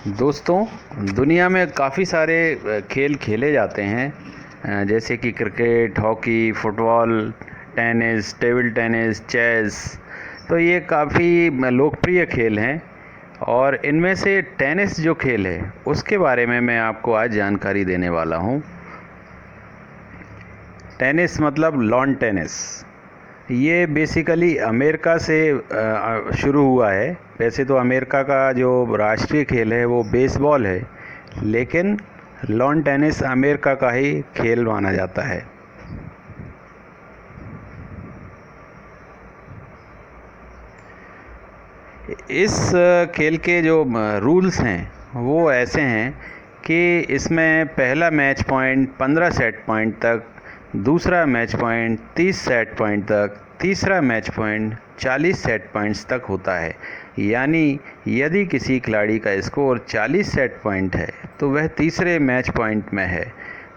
दोस्तों, दुनिया में काफ़ी सारे खेल खेले जाते हैं, जैसे कि cricket, hockey, football, tennis, table tennis, chess. तो ये काफ़ी लोकप्रिय खेल हैं और इनमें से टेनिस जो खेल है उसके बारे में मैं आपको आज जानकारी देने वाला हूँ। टेनिस मतलब लॉन टेनिस। ये बेसिकली अमेरिका से शुरू हुआ है। वैसे तो अमेरिका का जो राष्ट्रीय खेल है वो बेसबॉल है, लेकिन लॉन टेनिस अमेरिका का ही खेल माना जाता है। इस खेल के जो रूल्स हैं वो ऐसे हैं कि इसमें पहला मैच पॉइंट 15 सेट पॉइंट तक, दूसरा मैच पॉइंट 30 सेट पॉइंट तक, तीसरा मैच पॉइंट 40 सेट पॉइंट्स तक होता है। यानी यदि किसी खिलाड़ी का स्कोर 40 सेट पॉइंट है तो वह तीसरे मैच पॉइंट में है।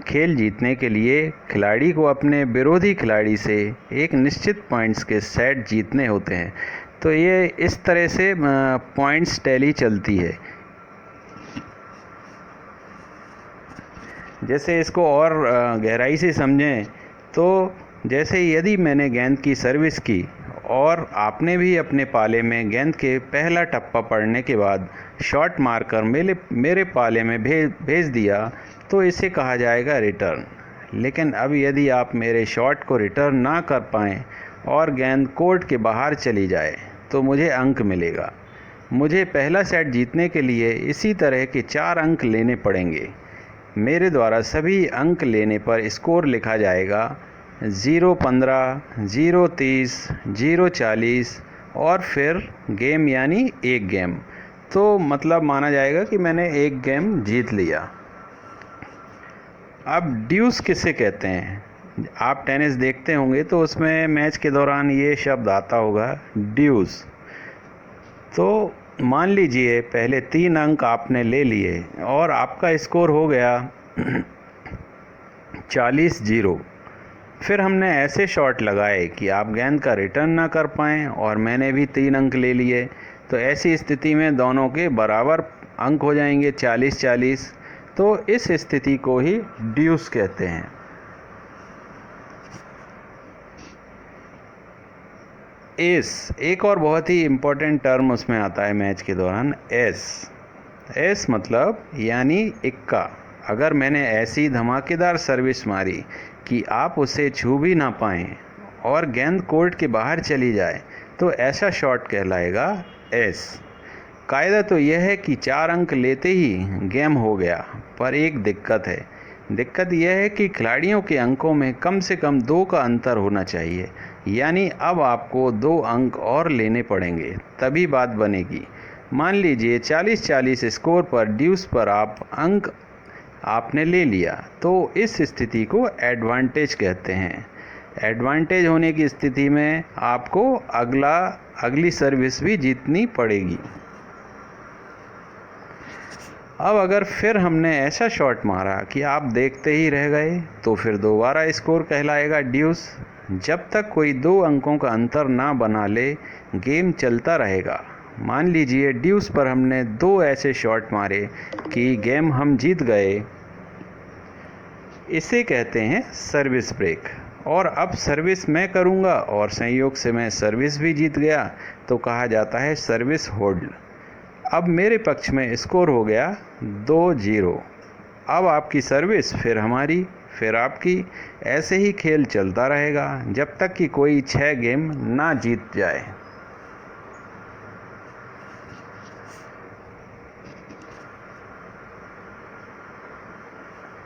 खेल जीतने के लिए खिलाड़ी को अपने विरोधी खिलाड़ी से एक निश्चित पॉइंट्स के सेट जीतने होते हैं। तो ये इस तरह से पॉइंट्स टैली चलती है। जैसे इसको और गहराई से समझें तो जैसे यदि मैंने गेंद की सर्विस की और आपने भी अपने पाले में गेंद के पहला टप्पा पड़ने के बाद शॉट मारकर मेरे पाले में भेज दिया तो इसे कहा जाएगा रिटर्न। लेकिन अब यदि आप मेरे शॉट को रिटर्न ना कर पाएँ और गेंद कोर्ट के बाहर चली जाए तो मुझे अंक मिलेगा। मुझे पहला सेट जीतने के लिए इसी तरह के 4 अंक लेने पड़ेंगे। मेरे द्वारा सभी अंक लेने पर स्कोर लिखा जाएगा 0-15, 0-30, 0-40 और फिर गेम यानी एक गेम। तो मतलब माना जाएगा कि मैंने एक गेम जीत लिया। अब ड्यूस किसे कहते हैं? आप टेनिस देखते होंगे तो उसमें मैच के दौरान ये शब्द आता होगा, ड्यूस। तो मान लीजिए पहले 3 अंक आपने ले लिए और आपका स्कोर हो गया 40-0। फिर हमने ऐसे शॉट लगाए कि आप गेंद का रिटर्न ना कर पाएँ और मैंने भी 3 अंक ले लिए। तो ऐसी स्थिति में दोनों के बराबर अंक हो जाएंगे, 40-40। तो इस स्थिति को ही ड्यूस कहते हैं। एस एक और बहुत ही इम्पोर्टेंट टर्म उसमें आता है मैच के दौरान, एस मतलब यानी इक्का। अगर मैंने ऐसी धमाकेदार सर्विस मारी कि आप उसे छू भी ना पाएँ और गेंद कोर्ट के बाहर चली जाए तो ऐसा शॉट कहलाएगा एस। कायदा तो यह है कि 4 अंक लेते ही गेम हो गया, पर एक दिक्कत है। दिक्कत यह है कि खिलाड़ियों के अंकों में कम से कम 2 का अंतर होना चाहिए। यानी अब आपको 2 अंक और लेने पड़ेंगे, तभी बात बनेगी। मान लीजिए 40-40 स्कोर पर ड्यूस पर अंक आपने ले लिया, तो इस स्थिति को एडवांटेज कहते हैं। एडवांटेज होने की स्थिति में आपको अगली सर्विस भी जीतनी पड़ेगी। अब अगर फिर हमने ऐसा शॉट मारा कि आप देखते ही रह गए तो फिर दोबारा स्कोर कहलाएगा ड्यूस। जब तक कोई 2 अंकों का अंतर ना बना ले गेम चलता रहेगा। मान लीजिए ड्यूस पर हमने 2 ऐसे शॉट मारे कि गेम हम जीत गए। इसे कहते हैं सर्विस ब्रेक। और अब सर्विस मैं करूँगा और संयोग से मैं सर्विस भी जीत गया तो कहा जाता है सर्विस होल्ड। अब मेरे पक्ष में स्कोर हो गया 2-0। अब आपकी सर्विस, फिर हमारी, फिर आपकी, ऐसे ही खेल चलता रहेगा जब तक कि कोई 6 गेम ना जीत जाए।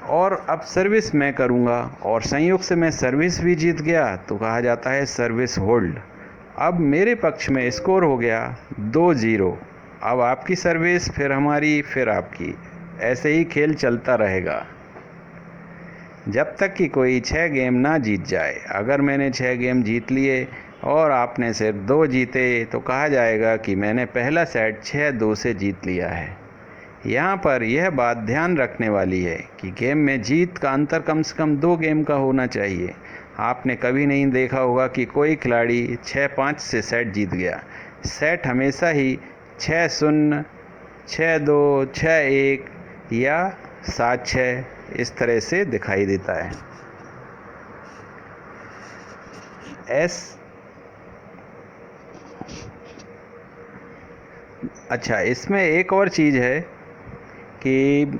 और अब सर्विस मैं करूँगा और संयोग से मैं सर्विस भी जीत गया तो कहा जाता है सर्विस होल्ड। अब मेरे पक्ष में स्कोर हो गया 2-0। अब आपकी सर्विस, फिर हमारी, फिर आपकी, ऐसे ही खेल चलता रहेगा जब तक कि कोई 6 गेम ना जीत जाए। अगर मैंने 6 गेम जीत लिए और आपने सिर्फ 2 जीते तो कहा जाएगा कि मैंने पहला सेट 6-2 से जीत लिया है। यहाँ पर यह बात ध्यान रखने वाली है कि गेम में जीत का अंतर कम से कम 2 गेम का होना चाहिए। आपने कभी नहीं देखा होगा कि कोई खिलाड़ी 6-5 से सेट जीत गया। सेट हमेशा ही 6-0, 6-2, 6-1 या 7-6 इस तरह से दिखाई देता है। अच्छा, इसमें एक और चीज़ है कि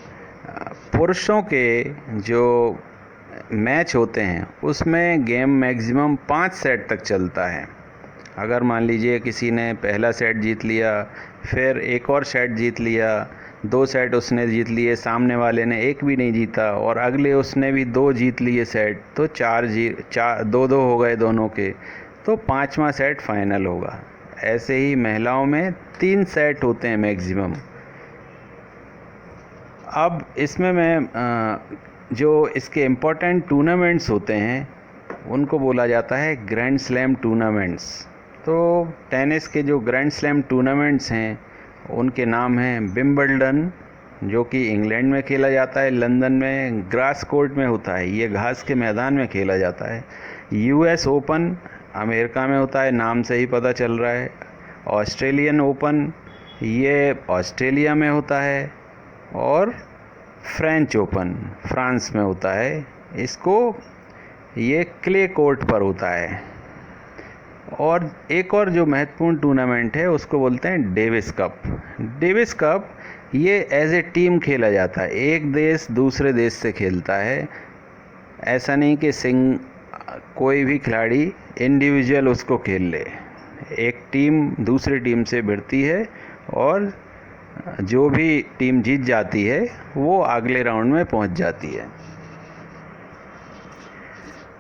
पुरुषों के जो मैच होते हैं उसमें गेम मैक्सिमम 5 सेट तक चलता है। अगर मान लीजिए किसी ने पहला सेट जीत लिया, फिर एक और सेट जीत लिया, 2 सेट उसने जीत लिए, सामने वाले ने एक भी नहीं जीता और अगले उसने भी 2 जीत लिए सेट, तो 2-2 हो गए दोनों के, तो 5वां सेट फाइनल होगा। ऐसे ही महिलाओं में 3 सेट होते हैं मैक्सिमम। अब इसमें मैं जो इसके इम्पोर्टेंट टूर्नामेंट्स होते हैं उनको बोला जाता है ग्रैंड स्लैम टूर्नामेंट्स। तो टेनिस के जो ग्रैंड स्लैम टूर्नामेंट्स हैं उनके नाम हैं विंबलडन, जो कि इंग्लैंड में खेला जाता है, लंदन में ग्रास कोर्ट में होता है, ये घास के मैदान में खेला जाता है। यूएस ओपन अमेरिका में होता है, नाम से ही पता चल रहा है। ऑस्ट्रेलियन ओपन ये ऑस्ट्रेलिया में होता है, और फ्रेंच ओपन फ्रांस में होता है। इसको ये क्ले कोर्ट पर होता है। और एक और जो महत्वपूर्ण टूर्नामेंट है उसको बोलते हैं डेविस कप। डेविस कप ये एज ए टीम खेला जाता है, एक देश दूसरे देश से खेलता है। ऐसा नहीं कि कोई भी खिलाड़ी इंडिविजुअल उसको खेल ले, एक टीम दूसरी टीम से भिड़ती है और जो भी टीम जीत जाती है वो अगले राउंड में पहुंच जाती है।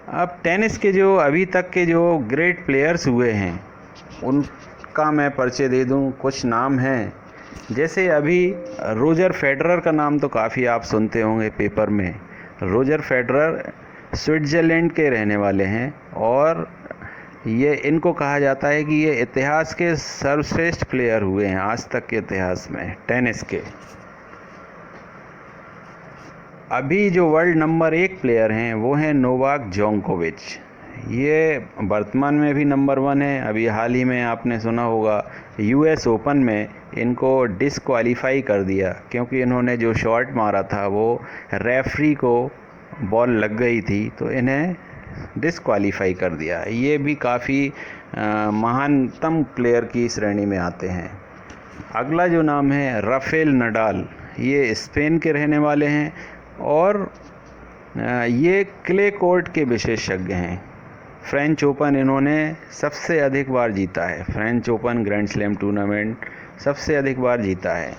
अब टेनिस के जो अभी तक के जो ग्रेट प्लेयर्स हुए हैं उनका मैं परिचय दे दूं। कुछ नाम हैं, जैसे अभी रोजर फेडरर का नाम तो काफ़ी आप सुनते होंगे पेपर में। रोजर फेडरर स्विट्ज़रलैंड के रहने वाले हैं और ये इनको कहा जाता है कि ये इतिहास के सर्वश्रेष्ठ प्लेयर हुए हैं आज तक के इतिहास में टेनिस के। अभी जो वर्ल्ड नंबर 1 प्लेयर हैं वो हैं नोवाक जोकोविच। ये वर्तमान में भी नंबर 1 है। अभी हाल ही में आपने सुना होगा यूएस ओपन में इनको डिसक्वालीफाई कर दिया क्योंकि इन्होंने जो शॉट मारा था वो रेफरी को बॉल लग गई थी, तो इन्हें डिसक्वालीफाई कर दिया। ये भी काफ़ी महानतम प्लेयर की श्रेणी में आते हैं। अगला जो नाम है राफेल नडाल, ये स्पेन के रहने वाले हैं और ये क्ले कोर्ट के विशेषज्ञ हैं। फ्रेंच ओपन इन्होंने सबसे अधिक बार जीता है, French open grand slam tournament सबसे अधिक बार जीता है।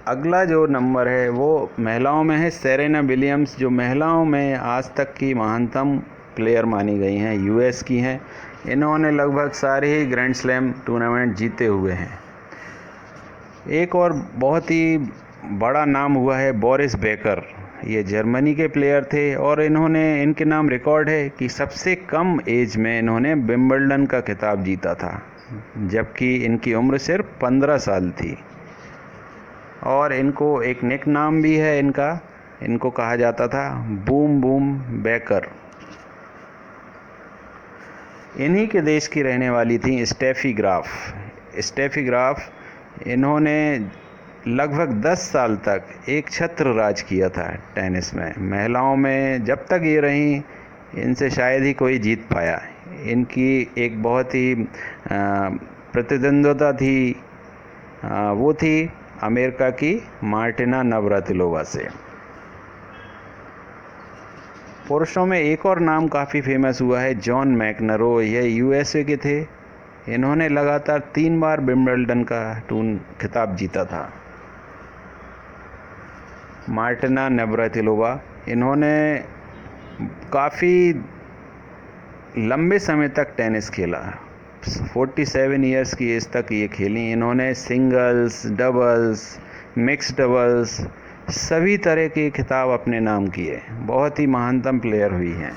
अगला जो नंबर है वो महिलाओं में है सेरेना विलियम्स, जो महिलाओं में आज तक की महानतम प्लेयर मानी गई हैं, यूएस की हैं। इन्होंने लगभग सारे ही ग्रैंड स्लैम टूर्नामेंट जीते हुए हैं। एक और बहुत ही बड़ा नाम हुआ है बोरिस बेकर, ये जर्मनी के प्लेयर थे और इनके नाम रिकॉर्ड है कि सबसे कम एज में इन्होंने विंबलडन का खिताब जीता था, जबकि इनकी उम्र सिर्फ 15 साल थी। और इनको एक निक नाम भी है इनको कहा जाता था बूम बूम बेकर। इन्हीं के देश की रहने वाली थी स्टेफी ग्राफ। स्टेफी ग्राफ इन्होंने लगभग 10 साल तक एक छत्र राज किया था टेनिस में। महिलाओं में जब तक ये रहीं इनसे शायद ही कोई जीत पाया। इनकी एक बहुत ही प्रतिद्वंद्विता थी, वो थी अमेरिका की मार्टिना नवरातिलोवा से। पुरुषों में एक और नाम काफ़ी फेमस हुआ है जॉन मैकनरो, ये यूएसए के थे। इन्होंने लगातार 3 बार विंबलडन का खिताब जीता था। मार्टिना नवरातिलोवा इन्होंने काफ़ी लंबे समय तक टेनिस खेला, 47 इयर्स की एज तक ये खेली। इन्होंने सिंगल्स, डबल्स, मिक्स डबल्स सभी तरह के खिताब अपने नाम किए। बहुत ही महानतम प्लेयर हुई हैं।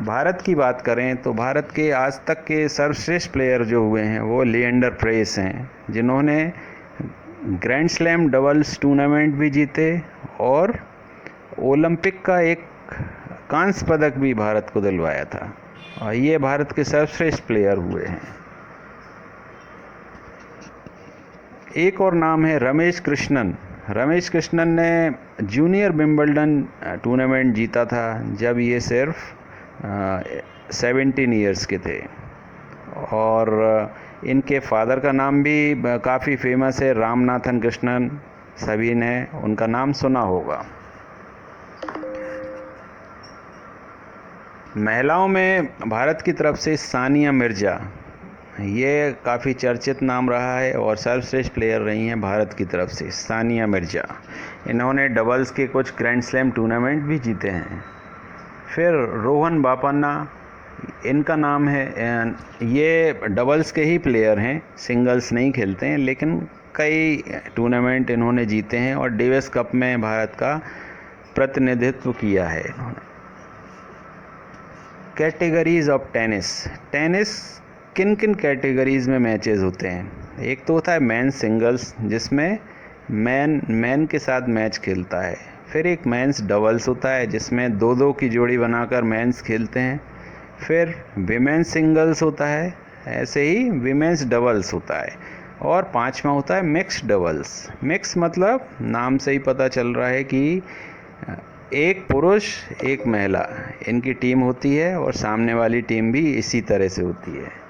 भारत की बात करें तो भारत के आज तक के सर्वश्रेष्ठ प्लेयर जो हुए हैं वो लिएंडर पेस हैं, जिन्होंने ग्रैंड स्लैम डबल्स टूर्नामेंट भी जीते और ओलंपिक का एक कांस्य पदक भी भारत को दिलवाया था। और ये भारत के सर्वश्रेष्ठ प्लेयर हुए हैं। एक और नाम है रमेश कृष्णन। रमेश कृष्णन ने जूनियर विंबलडन टूर्नामेंट जीता था जब ये सिर्फ 17 ईयर्स के थे। और इनके फादर का नाम भी काफ़ी फेमस है, रामनाथन कृष्णन। सभी ने उनका नाम सुना होगा। महिलाओं में भारत की तरफ से सानिया मिर्ज़ा, ये काफ़ी चर्चित नाम रहा है और सर्वश्रेष्ठ प्लेयर रही हैं भारत की तरफ से, सानिया मिर्ज़ा। इन्होंने डबल्स के कुछ ग्रैंड स्लैम टूर्नामेंट भी जीते हैं। फिर रोहन बोपन्ना, इनका नाम है, ये डबल्स के ही प्लेयर हैं, सिंगल्स नहीं खेलते हैं, लेकिन कई टूर्नामेंट इन्होंने जीते हैं और डेविस कप में भारत का प्रतिनिधित्व किया है इन्होंने। Categories of tennis. टेनिस किन किन कैटेगरीज़ में मैचेस होते हैं? एक तो होता है मैन सिंगल्स, जिसमें मैन के साथ मैच खेलता है। फिर एक मेंस डबल्स होता है जिसमें दो दो की जोड़ी बनाकर मेंस खेलते हैं। फिर विमेंस सिंगल्स होता है, ऐसे ही विमेंस डबल्स होता है। और पांचवा होता है मिक्स डबल्स। मिक्स मतलब नाम से ही पता चल रहा है कि एक पुरुष एक महिला इनकी टीम होती है और सामने वाली टीम भी इसी तरह से होती है।